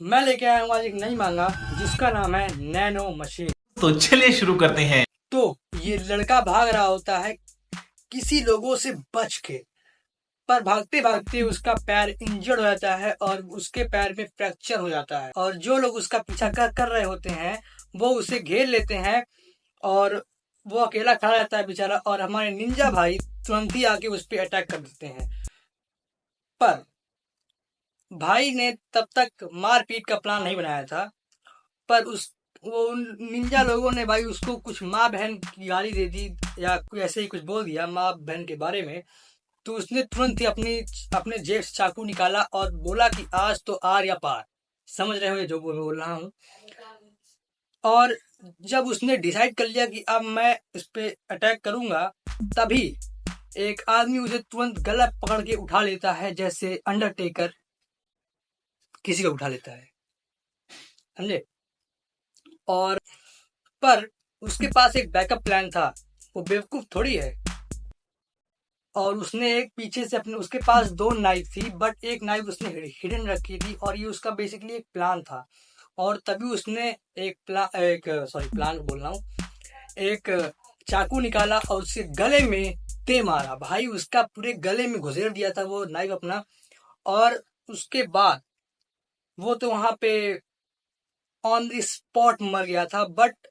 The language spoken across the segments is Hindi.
मैं लेके आया हूँ आज एक नई मांगा जिसका नाम है नैनो मशीन। तो चलिए शुरू करते हैं। तो ये लड़का भाग रहा होता है किसी लोगों से बच के, पर भागते भागते उसका पैर इंजर्ड हो जाता है और उसके पैर में फ्रैक्चर हो जाता है। और जो लोग उसका पीछा कर रहे होते हैं वो उसे घेर लेते हैं और वो अकेला खड़ा रहता है बेचारा। और हमारे निंजा भाई तुरंत ही आके उस पर अटैक कर देते हैं। पर भाई ने तब तक मारपीट का प्लान नहीं बनाया था। पर उस वो उन निंजा लोगों ने भाई उसको कुछ माँ बहन की गाली दे दी या कोई ऐसे ही कुछ बोल दिया माँ बहन के बारे में। तो उसने तुरंत ही अपने जेब से चाकू निकाला और बोला कि आज तो आर या पार। समझ रहे होंगे जो मैं बोल रहा हूँ। और जब उसने डिसाइड कर लिया कि अब मैं इस पे अटैक करूंगा, तभी एक आदमी उसे तुरंत गला पकड़ के उठा लेता है, जैसे अंडरटेकर किसी को उठा लेता है, समझे। और पर उसके पास एक बैकअप प्लान था। वो बेवकूफ थोड़ी है। और उसने एक पीछे से अपने उसके पास दो नाइफ थी, बट एक नाइफ उसने हिडन रखी थी और ये उसका बेसिकली एक प्लान था। और तभी उसने एक सॉरी प्लान बोल रहा हूँ, एक चाकू निकाला और उसके गले में दे मारा। भाई उसका पूरे गले में घुसेड़ दिया था वो नाइफ अपना। और उसके बाद वो तो वहां पे ऑन द स्पॉट मर गया था। बट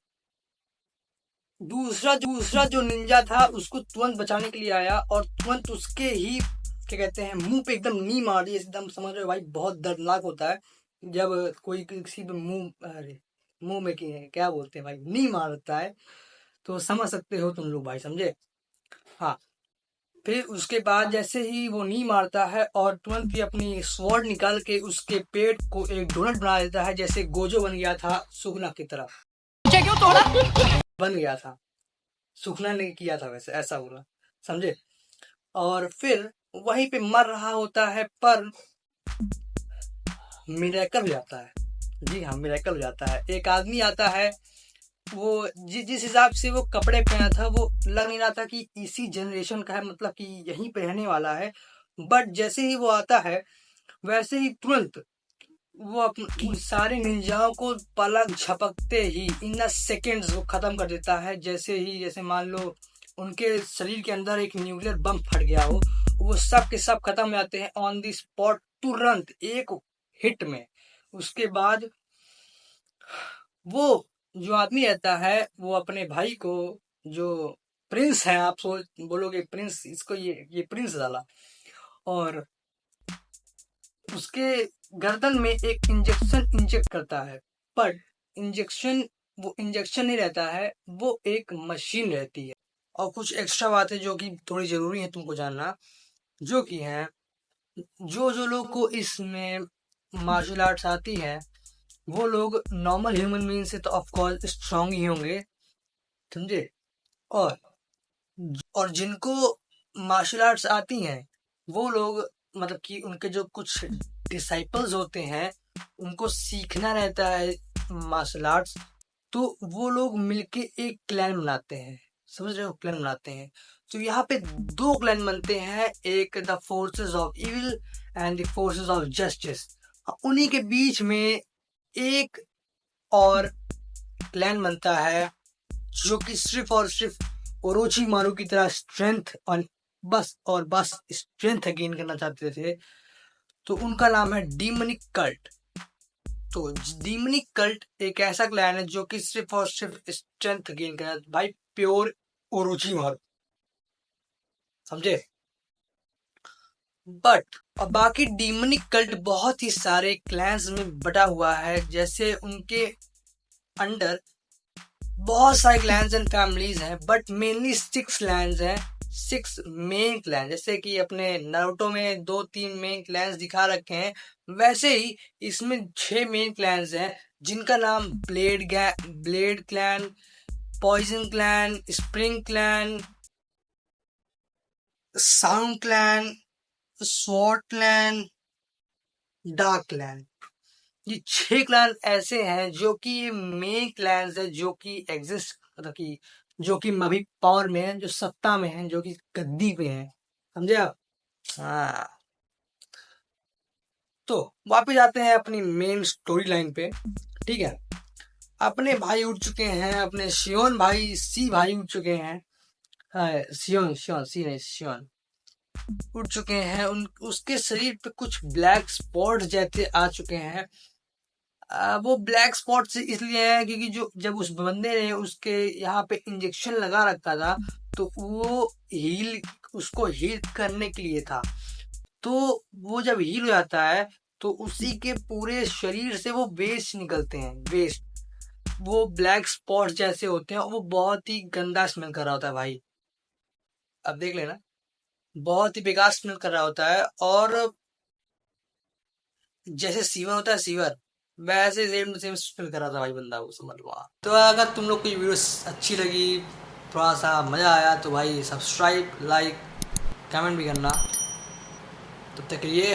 दूसरा जो निंजा था उसको तुरंत बचाने के लिए आया और तुरंत उसके ही क्या कहते हैं मुंह पे एकदम नी मार दी। एकदम समझ रहे हो भाई, बहुत दर्दनाक होता है जब कोई किसी पे मुंह, अरे मुंह में क्या बोलते हैं भाई, नी मारता है। तो समझ सकते हो तुम लोग भाई, समझे। हाँ। फिर उसके बाद जैसे ही वो नी मारता है और तुरंत ही अपनी स्वॉर्ड निकाल के उसके पेट को एक डोनट बना देता है, जैसे गोजो बन गया था सुगना की तरह। क्यों तोड़ा बन गया था, सुखना ने किया था वैसे, ऐसा बोला, समझे। और फिर वहीं पे मर रहा होता है, पर मिरेकल हो जाता है। जी हाँ, मिरेकल हो जाता है। एक आदमी आता है, वो जिस हिसाब से वो कपड़े पहना था वो लग नहीं रहा था कि इसी जनरेशन का है, मतलब कि यहीं पे रहने वाला है। बट जैसे ही वो आता है वैसे ही तुरंत वो उन सारे निंजाओं को पलक झपकते ही इन द सेकेंड्स वो खत्म कर देता है। जैसे मान लो उनके शरीर के अंदर एक न्यूक्लियर बम फट गया हो, वो सब के सब खत्म हो जाते हैं ऑन द स्पॉट, तुरंत एक हिट में। उसके बाद वो जो आदमी रहता है वो अपने भाई को, जो प्रिंस है, आप सोच बोलोगे प्रिंस इसको, ये प्रिंस डाला। और उसके गर्दन में एक इंजेक्शन इंजेक्ट करता है। पर इंजेक्शन वो इंजेक्शन नहीं रहता है, वो एक मशीन रहती है। और कुछ एक्स्ट्रा बातें जो कि थोड़ी जरूरी है तुमको जानना, जो कि है, जो जो लोग को इसमें मार्शल आर्ट्स आती है वो लोग नॉर्मल ह्यूमन बीइंग से तो ऑफ कोर्स स्ट्रांग ही होंगे, समझे। और जिनको मार्शल आर्ट्स आती हैं वो लोग, मतलब कि उनके जो कुछ डिसाइपल्स होते हैं उनको सीखना रहता है मार्शल आर्ट्स। तो वो लोग मिलके एक क्लैन बनाते हैं, समझ रहे हो, क्लैन बनाते हैं। तो यहाँ पे दो क्लैन बनते हैं, एक the forces of evil and the forces of justice. उन्हीं के बीच में एक और क्लैन बनता है जो कि सिर्फ और सिर्फ ओरोची मारू की तरह स्ट्रेंथ और बस स्ट्रेंथ गेन करना चाहते थे। तो उनका नाम है डीमनिक कल्ट। तो डीमनिक कल्ट एक ऐसा क्लैन है जो कि सिर्फ और सिर्फ स्ट्रेंथ गेन करना, भाई प्योर ओरोची मारू, समझे। बट और बाकी डीमनिक कल्ट बहुत ही सारे क्लैंस में बटा हुआ है, जैसे उनके अंडर बहुत सारे क्लैंस एंड फैमिलीज हैं, बट मेनली 6 क्लैंस हैं। 6 मेन क्लैन, जैसे कि अपने नारुतो में 2-3 मेन क्लैंस दिखा रखे हैं, वैसे ही इसमें 6 मेन क्लैंस हैं, जिनका नाम blade clan, poison clan, spring clan, sound clan, sword clan, dark clan. ये 6 क्लैन ऐसे हैं जो कि ये मेन क्लैंस है, जो कि एग्जिस्ट, मतलब कि जो कि अभी पावर में है, जो सत्ता में है, जो कि गद्दी पे है, समझे आप। हाँ। तो वापस आते हैं अपनी मेन स्टोरी लाइन पे। ठीक है, अपने भाई उठ चुके हैं, अपने शियोन भाई सी भाई उठ चुके हैं। हाँ, शियोन शियोन सी नहीं शियोन उठ चुके हैं। उसके शरीर पे कुछ ब्लैक स्पॉट जैसे आ चुके हैं। वो ब्लैक स्पॉट इसलिए है क्योंकि जो जब उस बंदे ने उसके यहाँ पे इंजेक्शन लगा रखा था तो वो हील उसको हील करने के लिए था। तो वो जब हील हो जाता है तो उसी के पूरे शरीर से वो वेस्ट निकलते हैं, वेस्ट। वो ब्लैक स्पॉट जैसे होते हैं, वो बहुत ही गंदा स्मेल कर रहा होता है भाई। अब देख लेना, बहुत ही बेकार स्मेल कर रहा होता है। और जैसे सीवर होता है सीवर, वैसे सेम टू सेम स्मेल कर रहा था भाई बंदा, वो समझ लो आप। तो अगर तुम लोग को ये वीडियो अच्छी लगी, थोड़ा सा मज़ा आया, तो भाई सब्सक्राइब, लाइक, कमेंट भी करना। तब तक के लिए